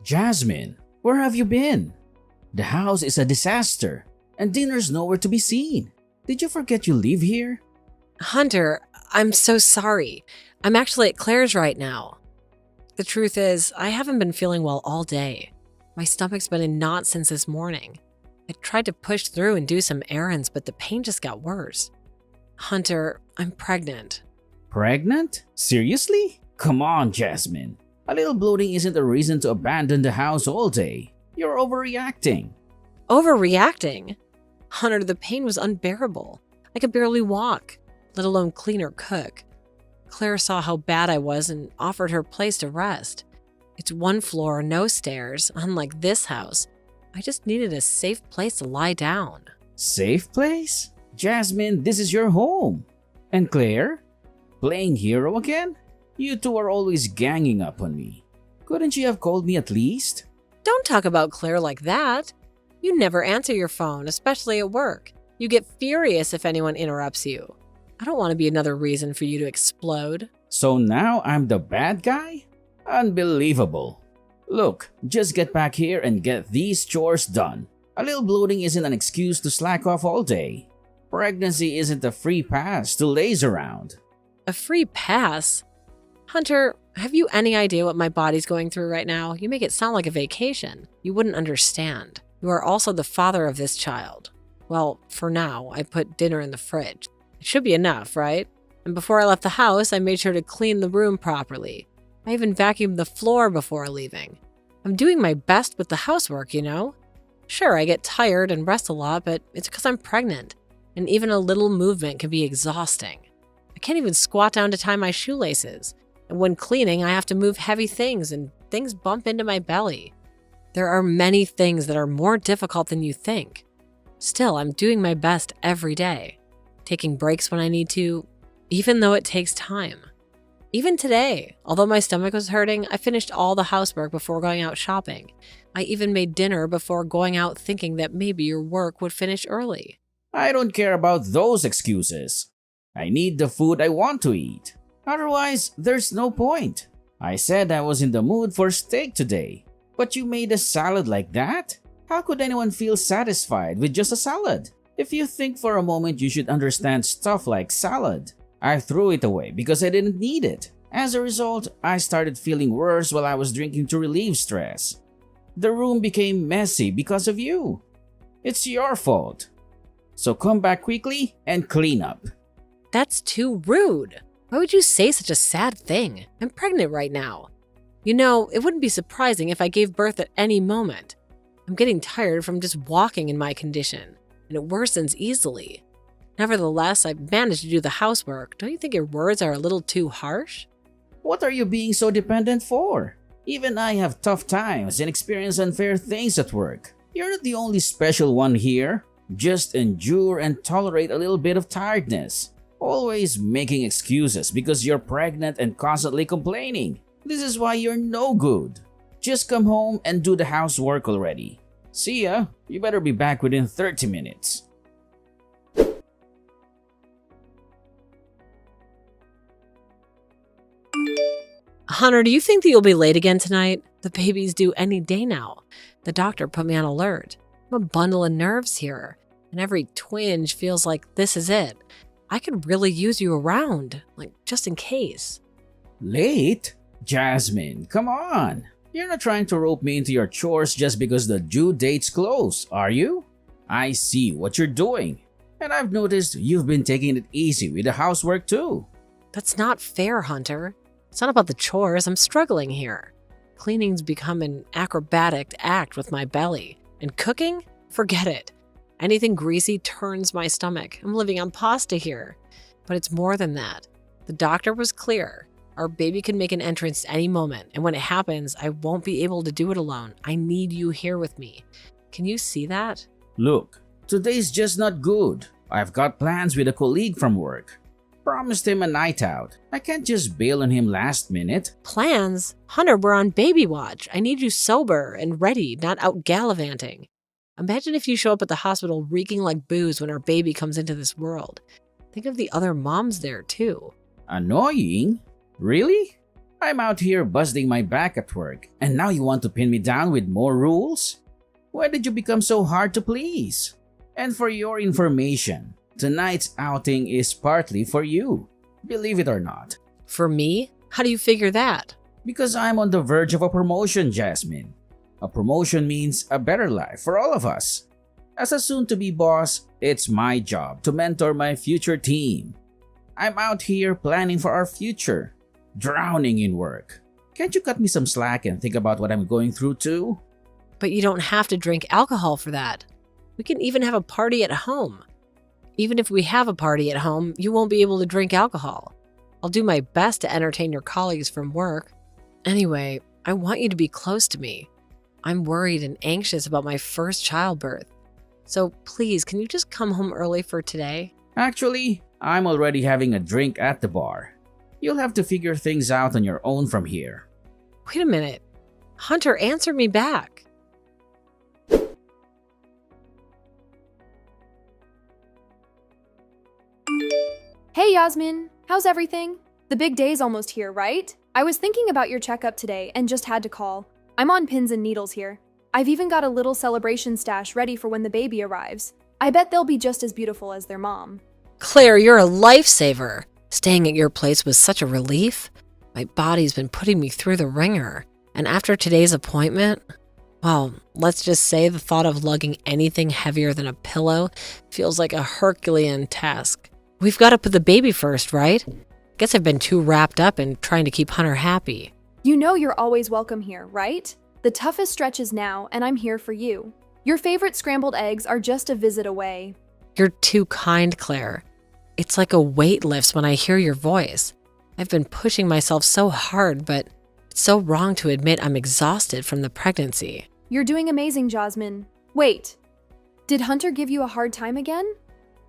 Jasmine, where have you been? The house is a disaster, and dinner's nowhere to be seen. Did you forget you live here? Hunter, I'm so sorry. I'm actually at Claire's right now. The truth is, I haven't been feeling well all day. My stomach's been in knots since this morning. I tried to push through and do some errands, but the pain just got worse. Hunter, I'm pregnant. Pregnant? Seriously? Come on, Jasmine. A little bloating isn't a reason to abandon the house all day. You're overreacting. Overreacting? Hunter, the pain was unbearable. I could barely walk, let alone clean or cook. Claire saw how bad I was and offered her place to rest. It's one floor, no stairs, unlike this house. I just needed a safe place to lie down. Safe place? Jasmine, this is your home. And Claire? Playing hero again? You two are always ganging up on me. Couldn't you have called me at least? Don't talk about Claire like that. You never answer your phone, especially at work. You get furious if anyone interrupts you. I don't want to be another reason for you to explode. So now I'm the bad guy? Unbelievable. Look, just get back here and get these chores done. A little bloating isn't an excuse to slack off all day. Pregnancy isn't a free pass to laze around. A free pass? Hunter, have you any idea what my body's going through right now? You make it sound like a vacation. You wouldn't understand. You are also the father of this child. Well, for now, I put dinner in the fridge. It should be enough, right? And before I left the house, I made sure to clean the room properly. I even vacuumed the floor before leaving. I'm doing my best with the housework, you know? Sure, I get tired and rest a lot, but it's because I'm pregnant. And even a little movement can be exhausting. I can't even squat down to tie my shoelaces. And when cleaning, I have to move heavy things and things bump into my belly. There are many things that are more difficult than you think. Still, I'm doing my best every day. Taking breaks when I need to, even though it takes time. Even today, although my stomach was hurting, I finished all the housework before going out shopping. I even made dinner before going out thinking that maybe your work would finish early. I don't care about those excuses. I need the food I want to eat. Otherwise, there's no point. I said I was in the mood for steak today, but you made a salad like that? How could anyone feel satisfied with just a salad? If you think for a moment, you should understand stuff like salad. I threw it away because I didn't need it. As a result, I started feeling worse while I was drinking to relieve stress. The room became messy because of you. It's your fault. So come back quickly and clean up. That's too rude. Why would you say such a sad thing? I'm pregnant right now. You know, it wouldn't be surprising if I gave birth at any moment. I'm getting tired from just walking in my condition, and it worsens easily. Nevertheless, I've managed to do the housework. Don't you think your words are a little too harsh? What are you being so dependent for? Even I have tough times and experience unfair things at work. You're not the only special one here. Just endure and tolerate a little bit of tiredness. Always making excuses because you're pregnant and constantly complaining. This is why you're no good. Just come home and do the housework already. See ya. You better be back within 30 minutes. Hunter, do you think that you'll be late again tonight? The baby's due any day now. The doctor put me on alert. I'm a bundle of nerves here, and every twinge feels like this is it. I could really use you around, like just in case. Late? Jasmine, come on. You're not trying to rope me into your chores just because the due date's close, are you? I see what you're doing. And I've noticed you've been taking it easy with the housework too. That's not fair, Hunter. It's not about the chores. I'm struggling here. Cleaning's become an acrobatic act with my belly. And cooking? Forget it. Anything greasy turns my stomach. I'm living on pasta here. But it's more than that. The doctor was clear. Our baby can make an entrance any moment, and when it happens, I won't be able to do it alone. I need you here with me. Can you see that? Look, today's just not good. I've got plans with a colleague from work. Promised him a night out. I can't just bail on him last minute. Plans? Hunter, we're on baby watch. I need you sober and ready, not out gallivanting. Imagine if you show up at the hospital reeking like booze when our baby comes into this world. Think of the other moms there, too. Annoying? Really? I'm out here busting my back at work, and now you want to pin me down with more rules? Why did you become so hard to please? And for your information, tonight's outing is partly for you, believe it or not. For me? How do you figure that? Because I'm on the verge of a promotion, Jasmine. A promotion means a better life for all of us. As a soon-to-be boss, it's my job to mentor my future team. I'm out here planning for our future, drowning in work. Can't you cut me some slack and think about what I'm going through too? But you don't have to drink alcohol for that. We can even have a party at home. Even if we have a party at home, you won't be able to drink alcohol. I'll do my best to entertain your colleagues from work. Anyway, I want you to be close to me. I'm worried and anxious about my first childbirth. So please, can you just come home early for today? Actually, I'm already having a drink at the bar. You'll have to figure things out on your own from here. Wait a minute. Hunter, answer me back. Hey Yasmin, how's everything? The big day's almost here, right? I was thinking about your checkup today and just had to call. I'm on pins and needles here. I've even got a little celebration stash ready for when the baby arrives. I bet they'll be just as beautiful as their mom. Claire, you're a lifesaver. Staying at your place was such a relief. My body's been putting me through the ringer. And after today's appointment, well, let's just say the thought of lugging anything heavier than a pillow feels like a Herculean task. We've got to put the baby first, right? Guess I've been too wrapped up in trying to keep Hunter happy. You know you're always welcome here, right? The toughest stretch is now, and I'm here for you. Your favorite scrambled eggs are just a visit away. You're too kind, Claire. It's like a weight lifts when I hear your voice. I've been pushing myself so hard, but it's so wrong to admit I'm exhausted from the pregnancy. You're doing amazing, Jasmine. Wait, did Hunter give you a hard time again?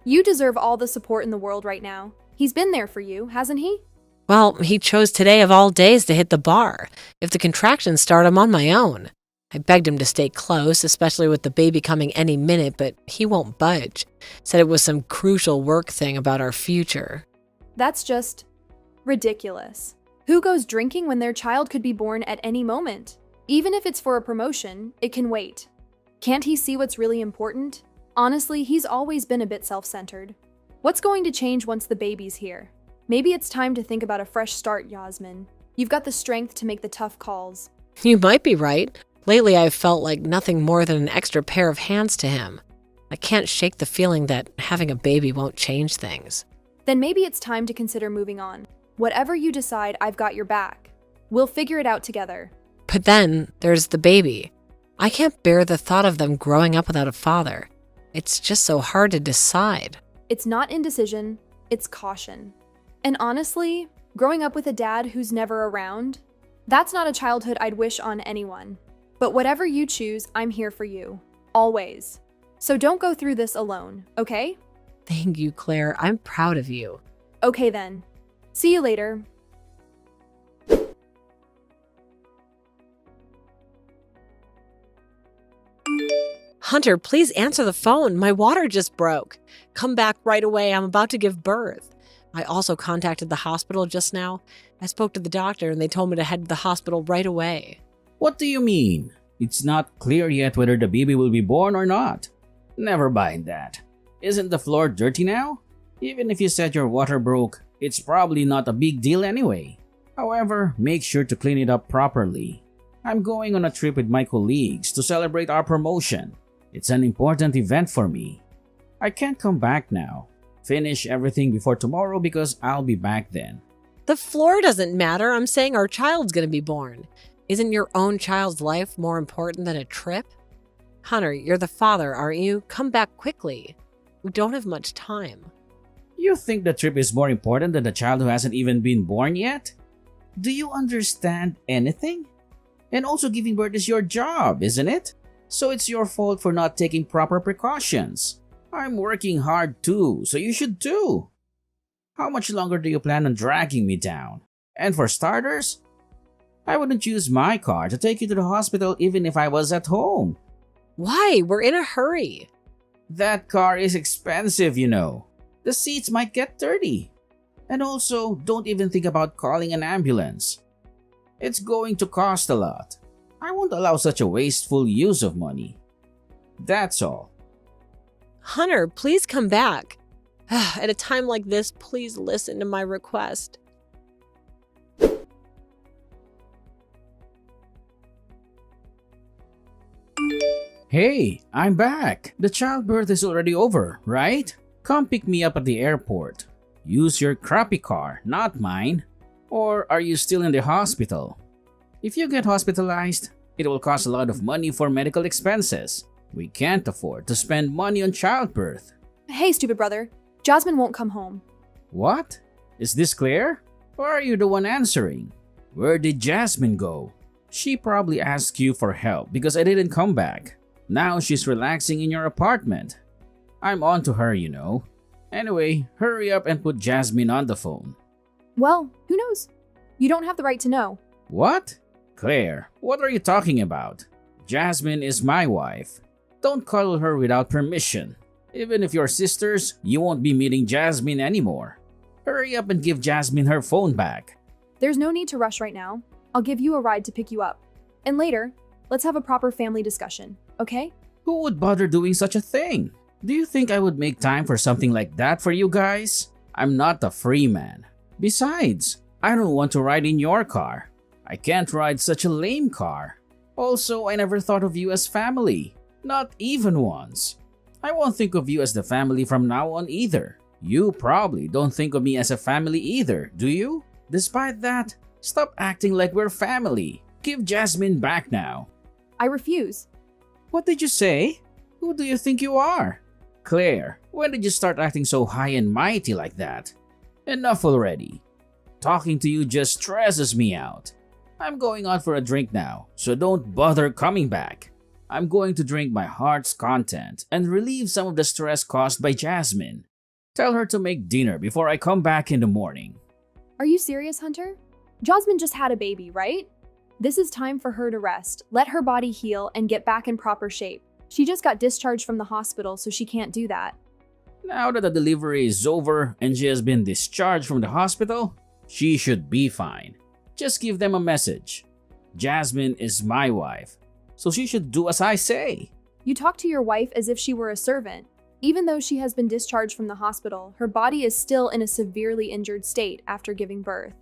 You deserve all the support in the world right now. He's been there for you, hasn't he? Well, he chose today of all days to hit the bar. If the contractions start, I'm on my own. I begged him to stay close, especially with the baby coming any minute, but he won't budge. Said it was some crucial work thing about our future. That's just ridiculous. Who goes drinking when their child could be born at any moment? Even if it's for a promotion, it can wait. Can't he see what's really important? Honestly, he's always been a bit self-centered. What's going to change once the baby's here? Maybe it's time to think about a fresh start, Yasmin. You've got the strength to make the tough calls. You might be right. Lately, I've felt like nothing more than an extra pair of hands to him. I can't shake the feeling that having a baby won't change things. Then maybe it's time to consider moving on. Whatever you decide, I've got your back. We'll figure it out together. But then there's the baby. I can't bear the thought of them growing up without a father. It's just so hard to decide. It's not indecision, it's caution. And honestly, growing up with a dad who's never around, that's not a childhood I'd wish on anyone. But whatever you choose, I'm here for you. Always. So don't go through this alone, okay? Thank you, Claire. I'm proud of you. Okay then. See you later. Hunter, please answer the phone. My water just broke. Come back right away. I'm about to give birth. I also contacted the hospital just now. I spoke to the doctor and they told me to head to the hospital right away. What do you mean? It's not clear yet whether the baby will be born or not. Never mind that. Isn't the floor dirty now? Even if you said your water broke, it's probably not a big deal anyway. However, make sure to clean it up properly. I'm going on a trip with my colleagues to celebrate our promotion. It's an important event for me. I can't come back now. Finish everything before tomorrow because I'll be back then. The floor doesn't matter. I'm saying our child's going to be born. Isn't your own child's life more important than a trip? Hunter, you're the father, aren't you? Come back quickly. We don't have much time. You think the trip is more important than the child who hasn't even been born yet? Do you understand anything? And also giving birth is your job, isn't it? So it's your fault for not taking proper precautions. I'm working hard too, so you should too. How much longer do you plan on dragging me down? And for starters, I wouldn't use my car to take you to the hospital even if I was at home. Why? We're in a hurry. That car is expensive, you know. The seats might get dirty. And also, don't even think about calling an ambulance. It's going to cost a lot. I won't allow such a wasteful use of money. That's all. Hunter, please come back. At a time like this, please listen to my request. Hey, I'm back. The childbirth is already over, right? Come pick me up at the airport. Use your crappy car, not mine. Or are you still in the hospital? If you get hospitalized, it will cost a lot of money for medical expenses. We can't afford to spend money on childbirth. Hey, stupid brother. Jasmine won't come home. What? Is this clear? Or are you the one answering? Where did Jasmine go? She probably asked you for help because I didn't come back. Now she's relaxing in your apartment. I'm on to her, you know. Anyway, hurry up and put Jasmine on the phone. Well, who knows? You don't have the right to know. What? Claire, what are you talking about? Jasmine is my wife. Don't cuddle her without permission. Even if you're sisters, you won't be meeting Jasmine anymore. Hurry up and give Jasmine her phone back. There's no need to rush right now. I'll give you a ride to pick you up. And later, let's have a proper family discussion, okay? Who would bother doing such a thing? Do you think I would make time for something like that for you guys? I'm not a free man. Besides, I don't want to ride in your car. I can't ride such a lame car. Also, I never thought of you as family. Not even once. I won't think of you as the family from now on either. You probably don't think of me as a family either, do you? Despite that, stop acting like we're family. Give Jasmine back now. I refuse. What did you say? Who do you think you are? Claire, when did you start acting so high and mighty like that? Enough already. Talking to you just stresses me out. I'm going out for a drink now, so don't bother coming back. I'm going to drink my heart's content and relieve some of the stress caused by Jasmine. Tell her to make dinner before I come back in the morning. Are you serious, Hunter? Jasmine just had a baby, right? This is time for her to rest, let her body heal, and get back in proper shape. She just got discharged from the hospital, so she can't do that. Now that the delivery is over and she has been discharged from the hospital, she should be fine. Just give them a message. Jasmine is my wife, so she should do as I say. You talk to your wife as if she were a servant. Even though she has been discharged from the hospital, her body is still in a severely injured state after giving birth.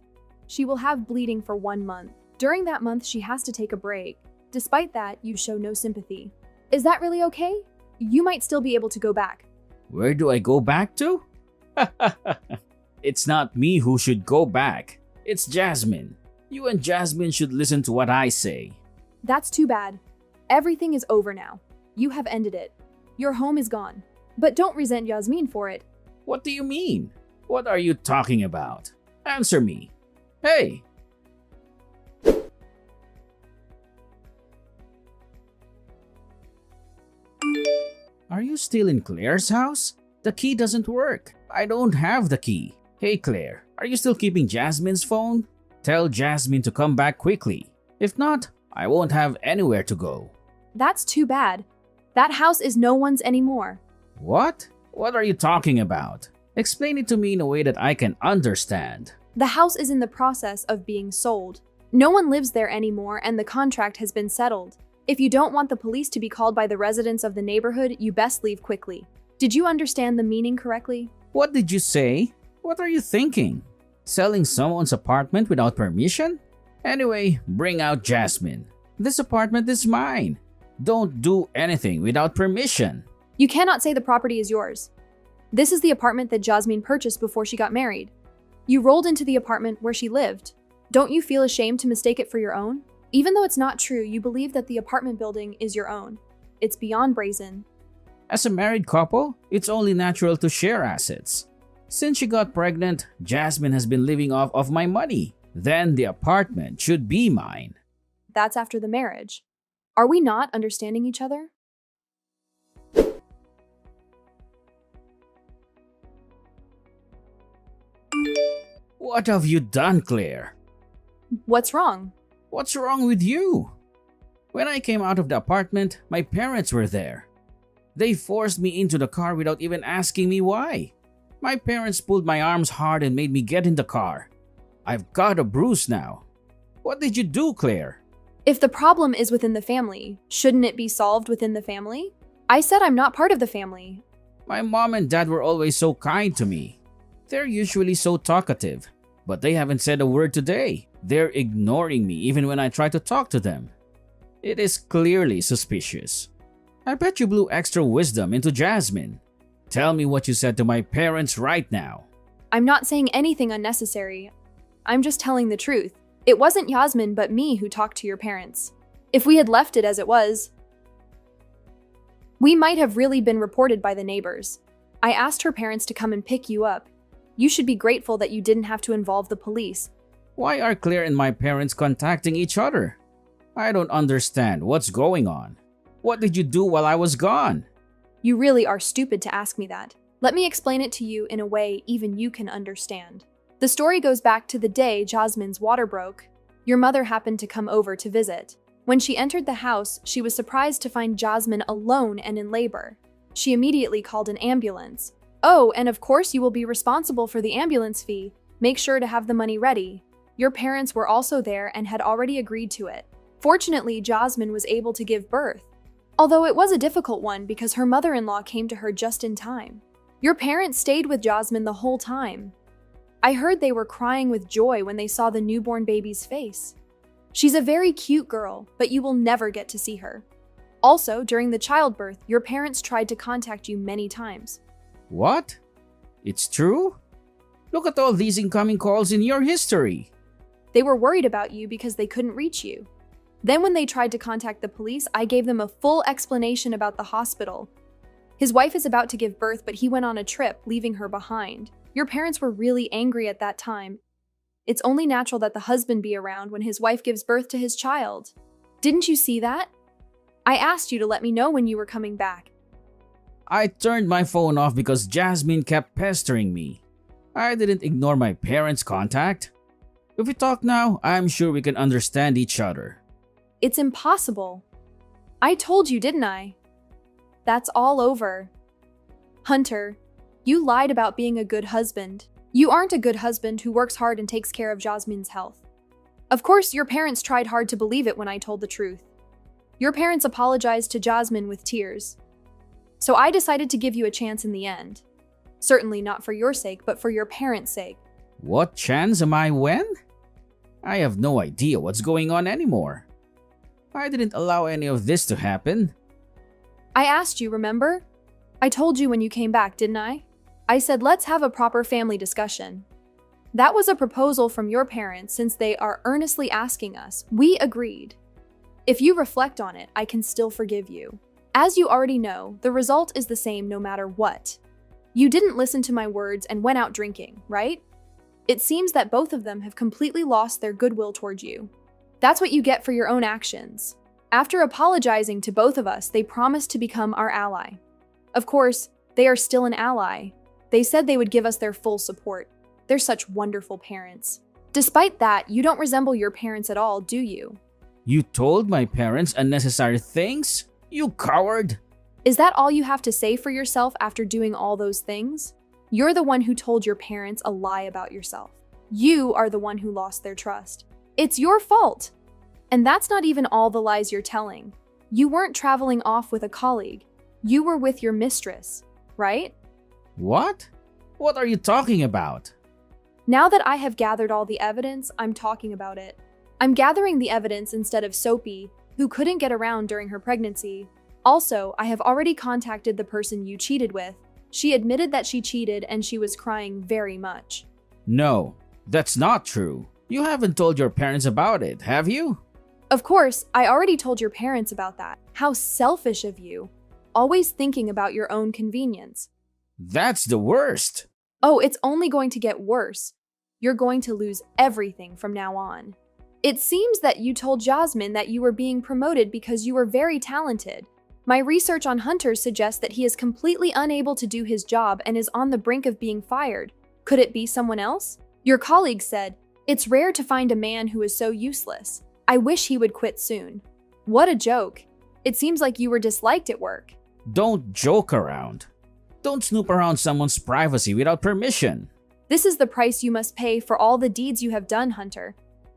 She will have bleeding for 1 month. During that month, she has to take a break. Despite that, you show no sympathy. Is that really okay? You might still be able to go back. Where do I go back to? It's not me who should go back. It's Jasmine. You and Jasmine should listen to what I say. That's too bad. Everything is over now. You have ended it. Your home is gone. But don't resent Yasmin for it. What do you mean? What are you talking about? Answer me. Hey! Are you still in Claire's house? The key doesn't work. I don't have the key. Hey Claire, are you still keeping Jasmine's phone? Tell Jasmine to come back quickly. If not, I won't have anywhere to go. That's too bad. That house is no one's anymore. What? What are you talking about? Explain it to me in a way that I can understand. The house is in the process of being sold. No one lives there anymore and the contract has been settled. If you don't want the police to be called by the residents of the neighborhood, you best leave quickly. Did you understand the meaning correctly? What did you say? What are you thinking? Selling someone's apartment without permission? Anyway, bring out Jasmine. This apartment is mine. Don't do anything without permission. You cannot say the property is yours. This is the apartment that Jasmine purchased before she got married. You rolled into the apartment where she lived. Don't you feel ashamed to mistake it for your own? Even though it's not true, you believe that the apartment building is your own. It's beyond brazen. As a married couple, it's only natural to share assets. Since she got pregnant, Jasmine has been living off of my money. Then the apartment should be mine. That's after the marriage. Are we not understanding each other? What have you done, Claire? What's wrong? What's wrong with you? When I came out of the apartment, my parents were there. They forced me into the car without even asking me why. My parents pulled my arms hard and made me get in the car. I've got a bruise now. What did you do, Claire? If the problem is within the family, shouldn't it be solved within the family? I said I'm not part of the family. My mom and dad were always so kind to me. They're usually so talkative, but they haven't said a word today. They're ignoring me even when I try to talk to them. It is clearly suspicious. I bet you blew extra wisdom into Jasmine. Tell me what you said to my parents right now. I'm not saying anything unnecessary. I'm just telling the truth. It wasn't Yasmin but me who talked to your parents. If we had left it as it was, we might have really been reported by the neighbors. I asked her parents to come and pick you up. You should be grateful that you didn't have to involve the police. Why are Claire and my parents contacting each other? I don't understand what's going on. What did you do while I was gone? You really are stupid to ask me that. Let me explain it to you in a way even you can understand. The story goes back to the day Jasmine's water broke. Your mother happened to come over to visit. When she entered the house, she was surprised to find Jasmine alone and in labor. She immediately called an ambulance. Oh, and of course you will be responsible for the ambulance fee. Make sure to have the money ready. Your parents were also there and had already agreed to it. Fortunately, Jasmine was able to give birth. Although it was a difficult one because her mother-in-law came to her just in time. Your parents stayed with Jasmine the whole time. I heard they were crying with joy when they saw the newborn baby's face. She's a very cute girl, but you will never get to see her. Also, during the childbirth, your parents tried to contact you many times. What? It's true? Look at all these incoming calls in your history. They were worried about you because they couldn't reach you. Then when they tried to contact the police, I gave them a full explanation about the hospital. His wife is about to give birth, but he went on a trip, leaving her behind. Your parents were really angry at that time. It's only natural that the husband be around when his wife gives birth to his child. Didn't you see that? I asked you to let me know when you were coming back. I turned my phone off because Jasmine kept pestering me. I didn't ignore my parents' contact. If we talk now, I'm sure we can understand each other. It's impossible. I told you, didn't I? That's all over. Hunter, you lied about being a good husband. You aren't a good husband who works hard and takes care of Jasmine's health. Of course, your parents tried hard to believe it when I told the truth. Your parents apologized to Jasmine with tears. So I decided to give you a chance in the end. Certainly not for your sake, but for your parents' sake. What chance am I when? I have no idea what's going on anymore. I didn't allow any of this to happen. I asked you, remember? I told you when you came back, didn't I? I said, let's have a proper family discussion. That was a proposal from your parents since they are earnestly asking us. We agreed. If you reflect on it, I can still forgive you. As you already know, the result is the same no matter what. You didn't listen to my words and went out drinking, right? It seems that both of them have completely lost their goodwill towards you. That's what you get for your own actions. After apologizing to both of us, they promised to become our ally. Of course, they are still an ally. They said they would give us their full support. They're such wonderful parents. Despite that, you don't resemble your parents at all, do you? You told my parents unnecessary things? You coward! Is that all you have to say for yourself after doing all those things? You're the one who told your parents a lie about yourself. You are the one who lost their trust. It's your fault! And that's not even all the lies you're telling. You weren't traveling off with a colleague. You were with your mistress, right? What? What are you talking about? Now that I have gathered all the evidence, I'm talking about it. I'm gathering the evidence instead of Sophie, who couldn't get around during her pregnancy. Also, I have already contacted the person you cheated with. She admitted that she cheated and she was crying very much. No, that's not true. You haven't told your parents about it, have you? Of course, I already told your parents about that. How selfish of you. Always thinking about your own convenience. That's the worst. Oh, it's only going to get worse. You're going to lose everything from now on. It seems that you told Jasmine that you were being promoted because you were very talented. My research on Hunter suggests that he is completely unable to do his job and is on the brink of being fired. Could it be someone else? Your colleague said, "It's rare to find a man who is so useless. I wish he would quit soon." What a joke. It seems like you were disliked at work. Don't joke around. Don't snoop around someone's privacy without permission. This is the price you must pay for all the deeds you have done, Hunter.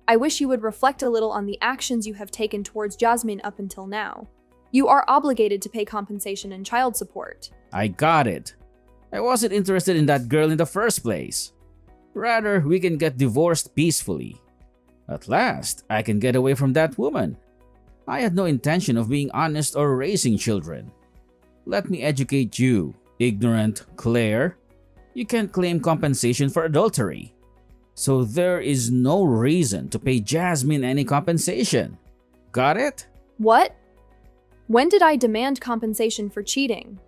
I wish you would reflect a little on the actions you have taken towards Jasmine up until now. You are obligated to pay compensation and child support. I got it. I wasn't interested in that girl in the first place. Rather, we can get divorced peacefully. At last, I can get away from that woman. I had no intention of being honest or raising children. Let me educate you, ignorant Claire. You can't claim compensation for adultery. So there is no reason to pay Jasmine any compensation. Got it? What? When did I demand compensation for cheating?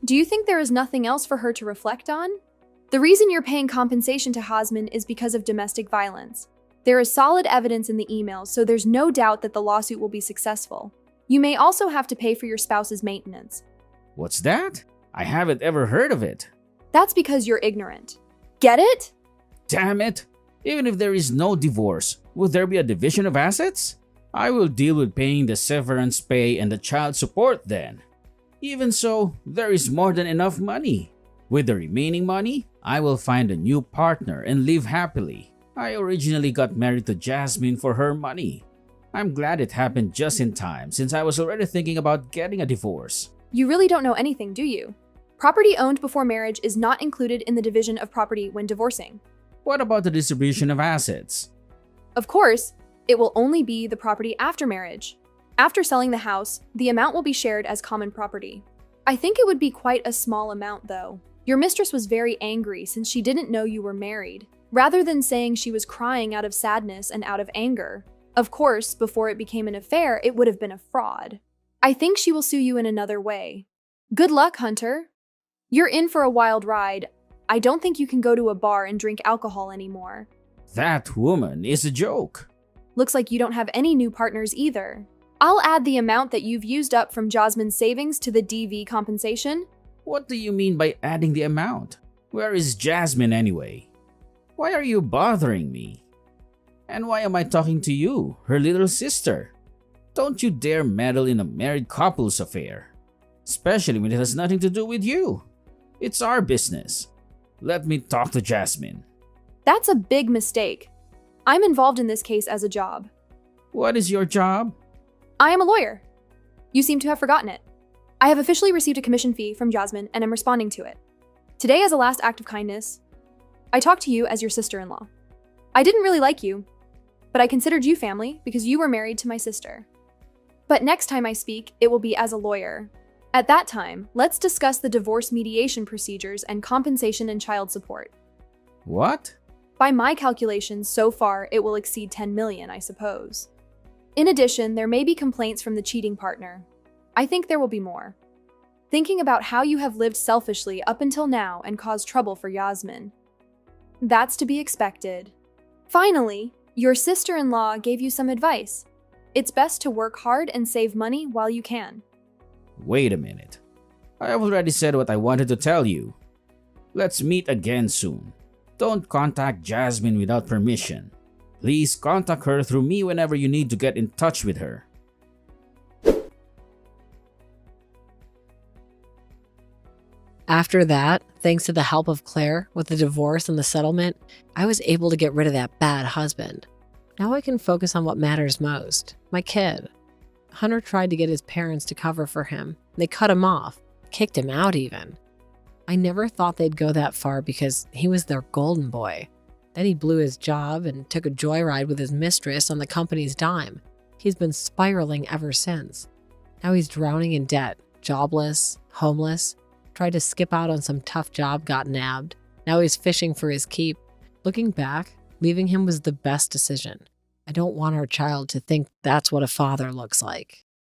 Do you think there is nothing else for her to reflect on? The reason you're paying compensation to Jasmine is because of domestic violence. There is solid evidence in the emails, so there's no doubt that the lawsuit will be successful. You may also have to pay for your spouse's maintenance. What's that? I haven't ever heard of it. That's because you're ignorant. Get it? Damn it! Even if there is no divorce, would there be a division of assets? I will deal with paying the severance pay and the child support then. Even so, there is more than enough money. With the remaining money, I will find a new partner and live happily. I originally got married to Jasmine for her money. I'm glad it happened just in time since I was already thinking about getting a divorce. You really don't know anything, do you? Property owned before marriage is not included in the division of property when divorcing. What about the distribution of assets? Of course, it will only be the property after marriage. After selling the house, the amount will be shared as common property. I think it would be quite a small amount, though. Your mistress was very angry since she didn't know you were married, rather than saying she was crying out of sadness and out of anger. Of course, before it became an affair, it would have been a fraud. I think she will sue you in another way. Good luck, Hunter. You're in for a wild ride. I don't think you can go to a bar and drink alcohol anymore. That woman is a joke. Looks like you don't have any new partners either. I'll add the amount that you've used up from Jasmine's savings to the DV compensation. What do you mean by adding the amount? Where is Jasmine anyway? Why are you bothering me? And why am I talking to you, her little sister? Don't you dare meddle in a married couple's affair. Especially when it has nothing to do with you. It's our business. Let me talk to Jasmine. That's a big mistake. I'm involved in this case as a job. What is your job? I am a lawyer. You seem to have forgotten it. I have officially received a commission fee from Jasmine and am responding to it. Today, as a last act of kindness, I talked to you as your sister-in-law. I didn't really like you, but I considered you family because you were married to my sister. But next time I speak, it will be as a lawyer. At that time, let's discuss the divorce mediation procedures and compensation and child support. What? By my calculations, so far, it will exceed 10 million, I suppose. In addition, there may be complaints from the cheating partner. I think there will be more. Thinking about how you have lived selfishly up until now and caused trouble for Yasmin. That's to be expected. Finally, your sister-in-law gave you some advice. It's best to work hard and save money while you can. Wait a minute. I have already said what I wanted to tell you. Let's meet again soon. Don't contact Jasmine without permission. Please contact her through me whenever you need to get in touch with her. After that, thanks to the help of Claire with the divorce and the settlement, I was able to get rid of that bad husband. Now I can focus on what matters most, my kid. Hunter tried to get his parents to cover for him. They cut him off, kicked him out even. I never thought they'd go that far because he was their golden boy. Then he blew his job and took a joyride with his mistress on the company's dime. He's been spiraling ever since. Now he's drowning in debt, jobless, homeless, tried to skip out on some tough job, got nabbed. Now he's fishing for his keep. Looking back, leaving him was the best decision. I don't want our child to think that's what a father looks like.